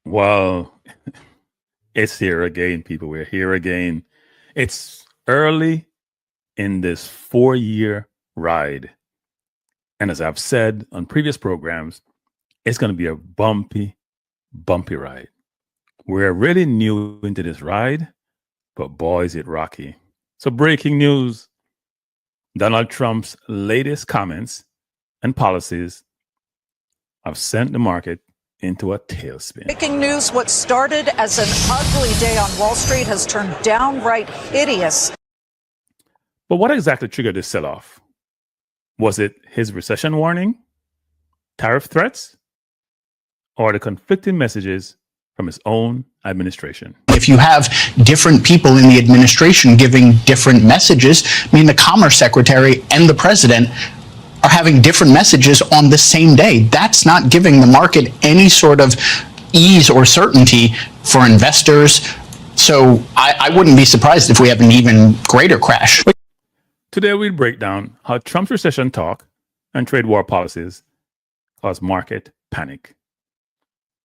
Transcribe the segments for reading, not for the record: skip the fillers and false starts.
Well, it's here again, people. We're here again. It's early in this 4-year ride. And as I've said on previous programs, it's going to be a bumpy ride. We're really new into this ride, but boy, is it rocky. So breaking news, Donald Trump's latest comments and policies have sent the market into a tailspin. Breaking news, what started as an ugly day on Wall Street has turned downright hideous. But what exactly triggered this sell-off? Was it his recession warning, tariff threats, or the conflicting messages from his own administration? If you have different people in the administration giving different messages, I mean, the Commerce Secretary and the President are having different messages on the same day. That's not giving the market any sort of ease or certainty for investors. So I wouldn't be surprised if we have an even greater crash. Today, we'll break down how Trump's recession talk and trade war policies caused market panic,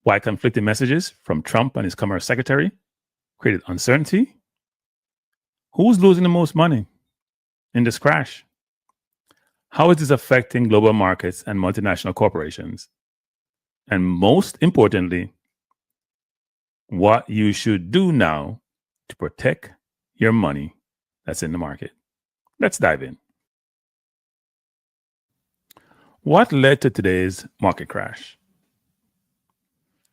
why conflicting messages from Trump and his Commerce Secretary created uncertainty, who's losing the most money in this crash, how is this affecting global markets and multinational corporations, and most importantly, what you should do now to protect your money that's in the market. Let's dive in. What led to today's market crash?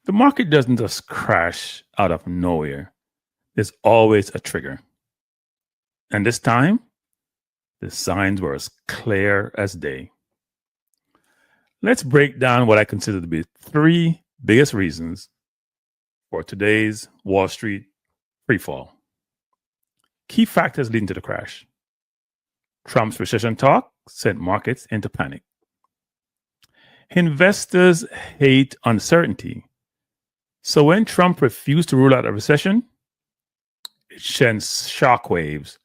The market doesn't just crash out of nowhere. There's always a trigger. And this time, the signs were as clear as day. Let's break down what I consider to be 3 biggest reasons for today's Wall Street freefall. Key factors leading to the crash. Trump's recession talk sent markets into panic. Investors hate uncertainty. So when Trump refused to rule out a recession, it sends shockwaves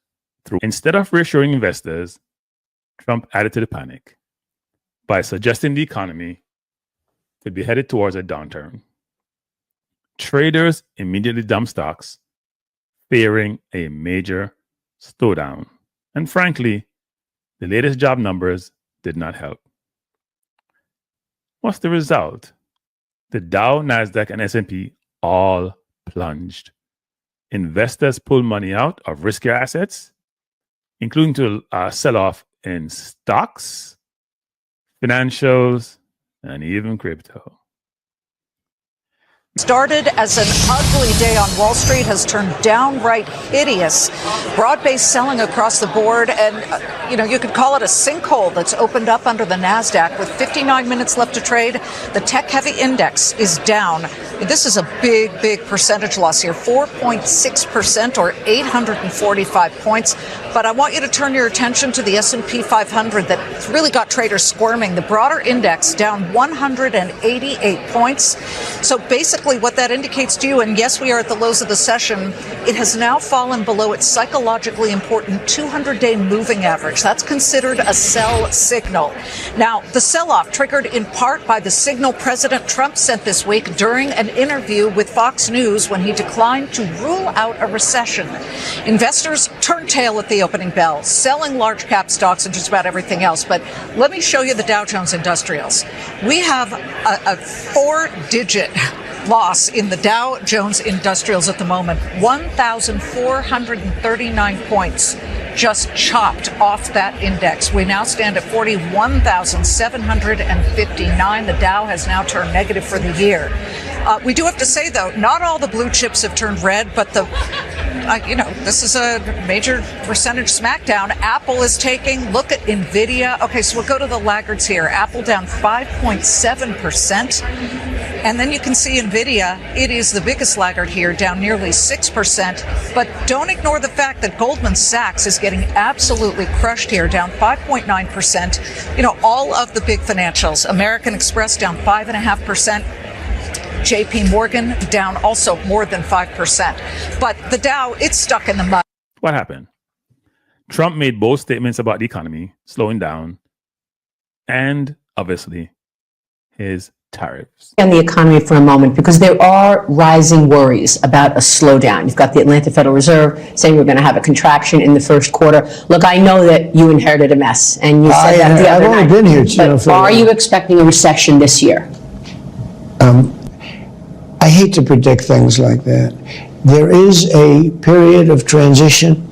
through. Instead of reassuring investors, Trump added to the panic by suggesting the economy could be headed towards a downturn. Traders immediately dumped stocks, fearing a major slowdown. And frankly, the latest job numbers did not help. What's the result? The Dow, Nasdaq, and S&P all plunged. Investors pulled money out of riskier assets, including to sell-off in stocks, financials, and even crypto. Started as an ugly day on Wall Street has turned downright hideous. Broad-based selling across the board, and you could call it a sinkhole that's opened up under the Nasdaq. With 59 minutes left to trade, the tech-heavy index is down. This is a big percentage loss here, 4.6% or 845 points. But I want you to turn your attention to the S&P 500 that really got traders squirming. The broader index down 188 points. So basically what that indicates to you, and yes, we are at the lows of the session, it has now fallen below its psychologically important 200-day moving average. That's considered a sell signal. Now, the sell-off triggered in part by the signal President Trump sent this week during an interview with Fox News when he declined to rule out a recession. Investors turned tail at the opening bell, selling large cap stocks and just about everything else. But let me show you the Dow Jones Industrials. We have a 4-digit loss in the Dow Jones Industrials at the moment, 1,439 points just chopped off that index. We now stand at 41,759. The Dow has now turned negative for the year. We do have to say, though, not all the blue chips have turned red, but this is a major percentage smackdown. Apple is taking, look at NVIDIA. Okay, so we'll go to the laggards here. Apple down 5.7%. And then you can see NVIDIA, it is the biggest laggard here, down nearly 6%. But don't ignore the fact that Goldman Sachs is getting absolutely crushed here, down 5.9%. All of the big financials, American Express down 5.5%. JP Morgan down also more than 5%. But the Dow, it's stuck in the mud. What happened? Trump made bold statements about the economy slowing down and, obviously, his tariffs. On the economy for a moment, because there are rising worries about a slowdown. You've got the Atlanta Federal Reserve saying we're going to have a contraction in the first quarter. Look, I know that you inherited a mess, and you said that the other night. I've only been here, but are you expecting a recession this year? I hate to predict things like that. There is a period of transition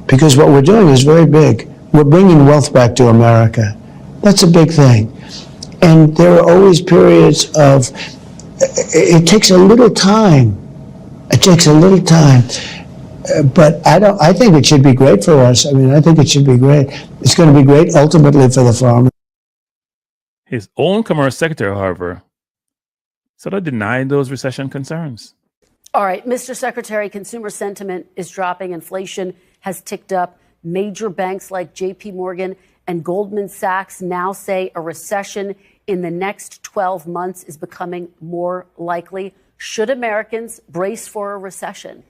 because what we're doing is very big. We're bringing wealth back to America. That's a big thing. And there are always periods of, it takes a little time. It takes a little time. But I think it should be great for us. I mean, I think it should be great. It's going to be great ultimately for the farmer. His own Commerce Secretary, however, sort of denied those recession concerns. All right, Mr. Secretary, consumer sentiment is dropping. Inflation has ticked up. Major banks like JP Morgan and Goldman Sachs now say a recession in the next 12 months is becoming more likely. Should Americans brace for a recession?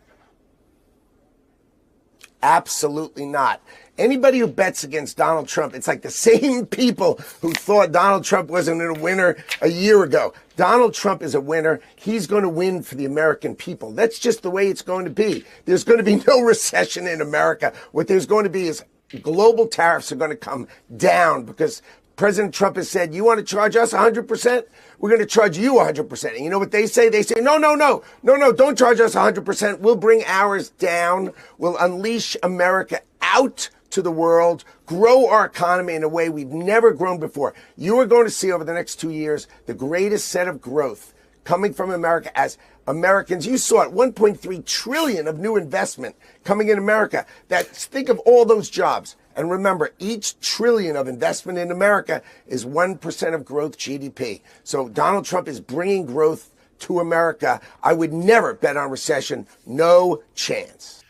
Absolutely not. Anybody who bets against Donald Trump, it's like the same people who thought Donald Trump wasn't a winner a year ago. Donald Trump is a winner. He's going to win for the American people. That's just the way it's going to be. There's going to be no recession in America. What there's going to be is global tariffs are going to come down because President Trump has said, you want to charge us 100%? We're going to charge you 100%. And you know what they say? They say, no, don't charge us 100%. We'll bring ours down. We'll unleash America out to the world, grow our economy in a way we've never grown before. You are going to see over the next 2 years the greatest set of growth coming from America as Americans. You saw it, 1.3 trillion of new investment coming in America. Think of all those jobs. And remember, each trillion of investment in America is 1% of growth GDP. So Donald Trump is bringing growth to America. I would never bet on recession. No chance.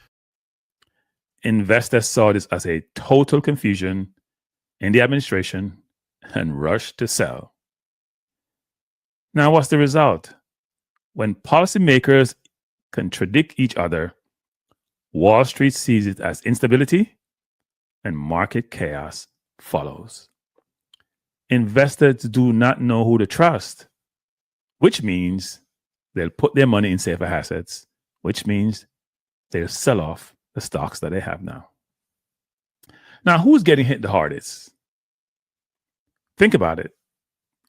Investors saw this as a total confusion in the administration and rushed to sell. Now, what's the result? When policymakers contradict each other, Wall Street sees it as instability and market chaos follows. Investors do not know who to trust, which means they'll put their money in safer assets, which means they'll sell off the stocks that they have now. Now, who's getting hit the hardest? Think about it.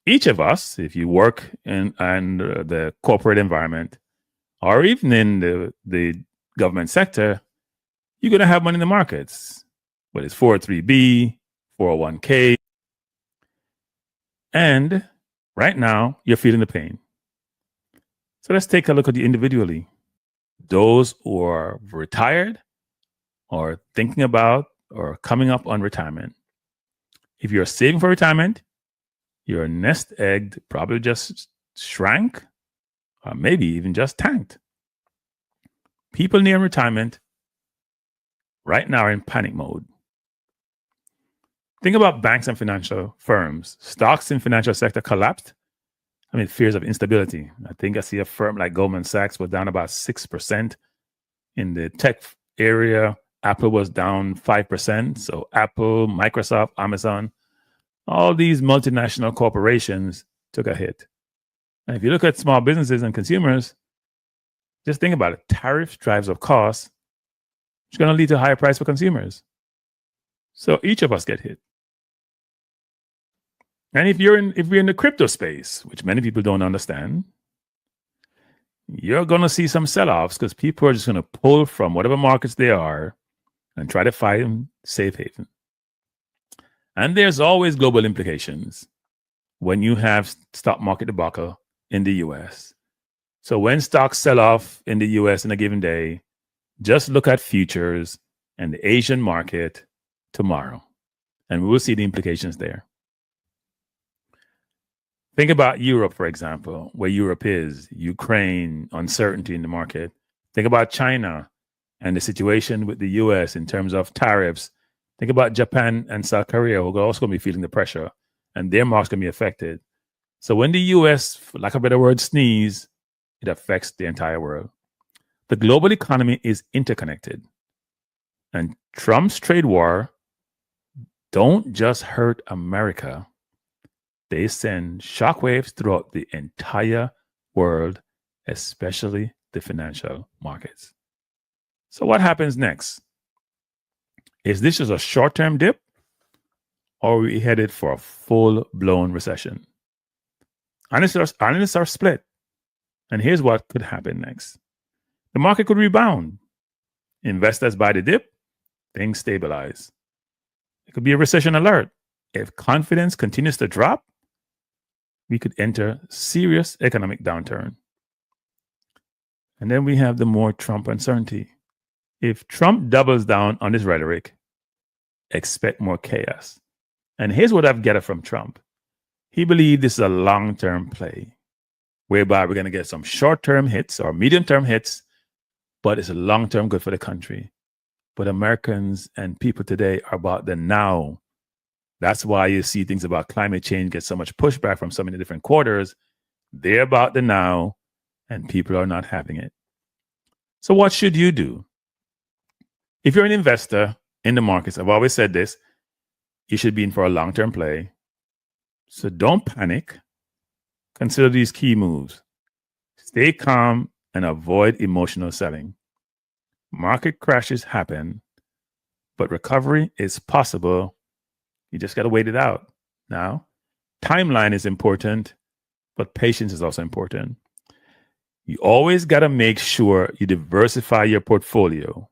Each of us, if you work in the corporate environment or even in the government sector, you're going to have money in the markets, whether it's 403B, 401k. And right now, you're feeling the pain. So let's take a look at you individually. Those who are retired or thinking about or coming up on retirement. If you're saving for retirement, your nest egg probably just shrank or maybe even just tanked. People near retirement right now are in panic mode. Think about banks and financial firms. Stocks in financial sector collapsed amid fears of instability. I think I see a firm like Goldman Sachs was down about 6%. In the tech area, Apple was down 5%. So Apple, Microsoft, Amazon, all these multinational corporations took a hit. And if you look at small businesses and consumers, just think about it. Tariff drives up costs, which is going to lead to a higher price for consumers. So each of us get hit. And if you're in the crypto space, which many people don't understand, you're going to see some sell-offs because people are just going to pull from whatever markets they are and try to find safe haven. And there's always global implications when you have stock market debacle in the US. So when stocks sell off in the US in a given day, just look at futures and the Asian market tomorrow, and we will see the implications there. Think about Europe, for example, where Europe is, Ukraine, uncertainty in the market. Think about China and the situation with the US in terms of tariffs. Think about Japan and South Korea, who are also going to be feeling the pressure, and their markets going to be affected. So when the US, for lack of a better word, sneeze, it affects the entire world. The global economy is interconnected. And Trump's trade war don't just hurt America. they send shockwaves throughout the entire world, especially the financial markets. So what happens next? Is this just a short-term dip, or are we headed for a full-blown recession? Analysts are split. And here's what could happen next. The market could rebound. Investors buy the dip, things stabilize. It could be a recession alert. If confidence continues to drop, we could enter serious economic downturn. And then we have the more Trump uncertainty. If Trump doubles down on his rhetoric, expect more chaos. And here's what I've gathered from Trump. He believed this is a long-term play, whereby we're going to get some short-term hits or medium-term hits, but it's a long-term good for the country. But Americans and people today are about the now. That's why you see things about climate change get so much pushback from so many different quarters. They're about the now, and people are not having it. So what should you do? If you're an investor in the markets, I've always said this, you should be in for a long-term play. So don't panic. Consider these key moves. Stay calm and avoid emotional selling. Market crashes happen, but recovery is possible. You just got to wait it out. Now, timeline is important, but patience is also important. You always got to make sure you diversify your portfolio.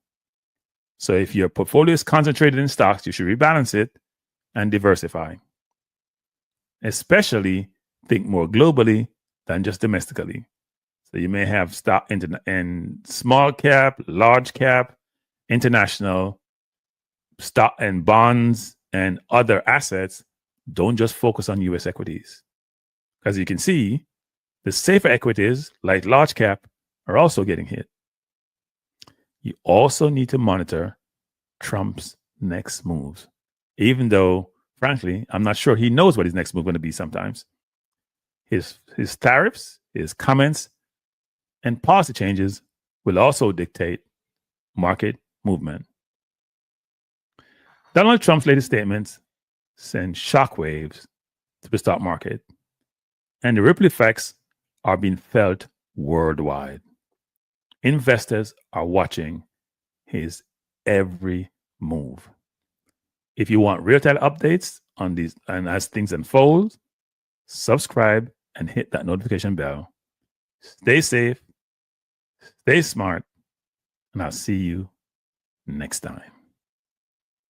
So if your portfolio is concentrated in stocks, you should rebalance it and diversify. Especially think more globally than just domestically. So you may have stock in small cap, large cap, international, stock and bonds and other assets. Don't just focus on US equities. As you can see, the safer equities like large cap are also getting hit. You also need to monitor Trump's next moves, even though, frankly, I'm not sure he knows what his next move is going to be sometimes. His tariffs, his comments, and policy changes will also dictate market movement. Donald Trump's latest statements send shockwaves to the stock market, and the ripple effects are being felt worldwide. Investors are watching his every move. If you want real-time updates on these and as things unfold, subscribe and hit that notification bell. Stay safe, stay smart, and I'll see you next time.